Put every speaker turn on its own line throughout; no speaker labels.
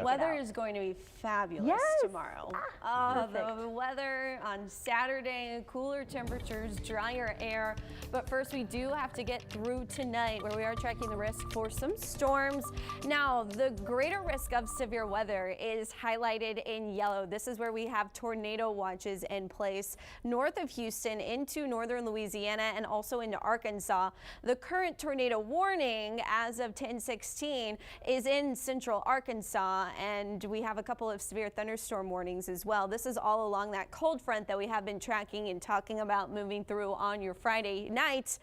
weather is going to be fabulous tomorrow. The weather on Saturday, cooler temperatures, drier air. But first, we do have to get through tonight, where we are tracking the risk for some storms. Now, the greater risk of severe weather is highlighted in yellow. This is where we have tornado watches in place north of Houston into northern Louisiana and also into Arkansas. The current tornado warning as of 10:16 is in central Arkansas, and we have a couple of severe thunderstorm warnings as well. This is all along that cold front that we have been tracking and talking about moving through on your Friday night.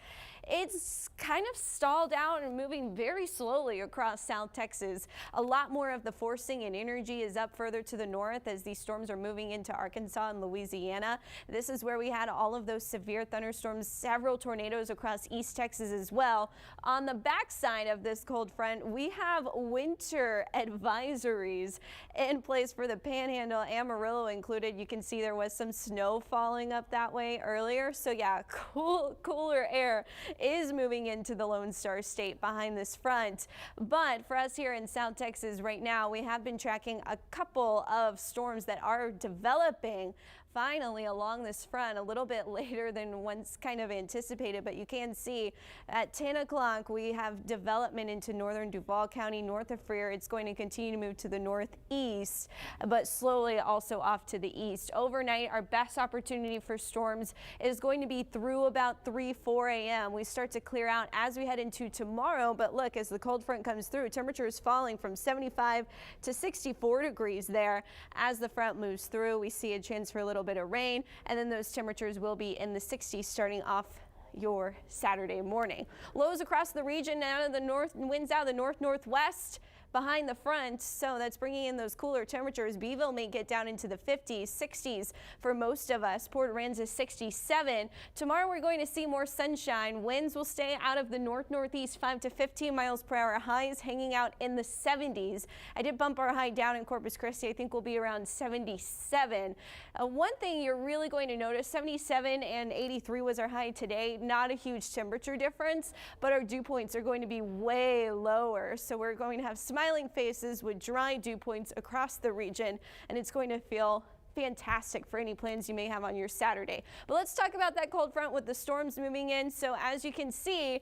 It's kind of stalled out and moving very slowly across South Texas. A lot more of the forcing and energy is up further to the north as these storms are moving into Arkansas and Louisiana. This is where we had all of those severe thunderstorms, several tornadoes across East Texas as well. On the backside of this cold front, we have winter advisories in place for the Panhandle, Amarillo included. You can see there was some snow falling up that way earlier. So yeah, cooler air is moving into the Lone Star State behind this front. But for us here in South Texas right now, we have been tracking a couple of storms that are developing finally along this front a little bit later than once kind of anticipated. But you can see at 10 o'clock we have development into northern Duval County north of Freer. It's going to continue to move to the northeast, but slowly also off to the east. Overnight, our best opportunity for storms is going to be through about 4 a.m. We start to clear out as we head into tomorrow. But look, as the cold front comes through, temperatures falling from 75 to 64 degrees there. As the front moves through, we see a chance for a little bit of rain, and then those temperatures will be in the 60s starting off your Saturday morning. Lows across the region out of the north, winds out of the north-northwest behind the front, so that's bringing in those cooler temperatures. Beeville may get down into the 50s, 60s for most of us. Port Aransas 67. Tomorrow we're going to see more sunshine. Winds will stay out of the north-northeast 5 to 15 miles per hour. Highs hanging out in the 70s. I did bump our high down in Corpus Christi. I think we'll be around 77. One thing you're really going to notice, 77 and 83 was our high today. Not a huge temperature difference, but our dew points are going to be way lower. So we're going to have smiling faces with dry dew points across the region, and it's going to feel fantastic for any plans you may have on your Saturday. But let's talk about that cold front with the storms moving in. So as you can see,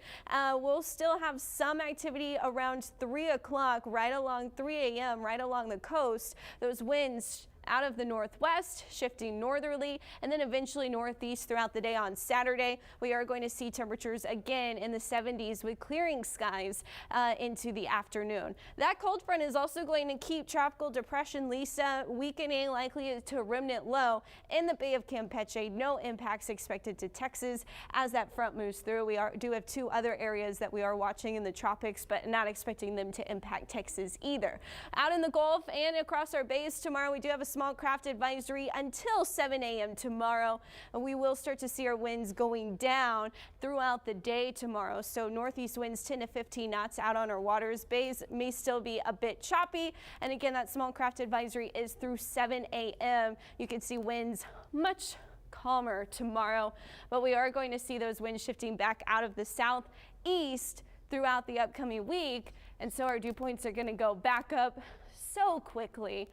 we'll still have some activity around 3 o'clock, right along 3 a.m., right along the coast. Those winds out of the northwest, shifting northerly, and then eventually northeast throughout the day on Saturday. We are going to see temperatures again in the 70s with clearing skies into the afternoon. That cold front is also going to keep Tropical Depression Lisa weakening, likely to a remnant low in the Bay of Campeche. No impacts expected to Texas as that front moves through. We do have 2 other areas that we are watching in the tropics, but not expecting them to impact Texas either. Out in the Gulf and across our bays tomorrow, we do have a small craft advisory until 7 a.m. tomorrow. We will start to see our winds going down throughout the day tomorrow. So northeast winds 10 to 15 knots out on our waters. Bays may still be a bit choppy. And again, that small craft advisory is through 7 a.m. You can see winds much calmer tomorrow, but we are going to see those winds shifting back out of the southeast throughout the upcoming week. And so our dew points are going to go back up so quickly,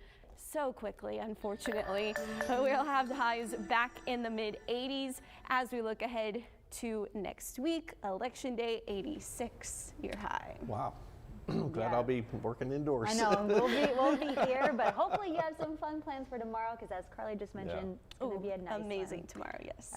unfortunately. We'll have the highs back in the mid-80s as we look ahead to next week. Election day, 86 year high.
Wow. Glad I'll be working indoors.
I know, we'll be here, but hopefully you have some fun plans for tomorrow, because as Carly just mentioned, it's going to be a nice
amazing
one.
tomorrow, yes.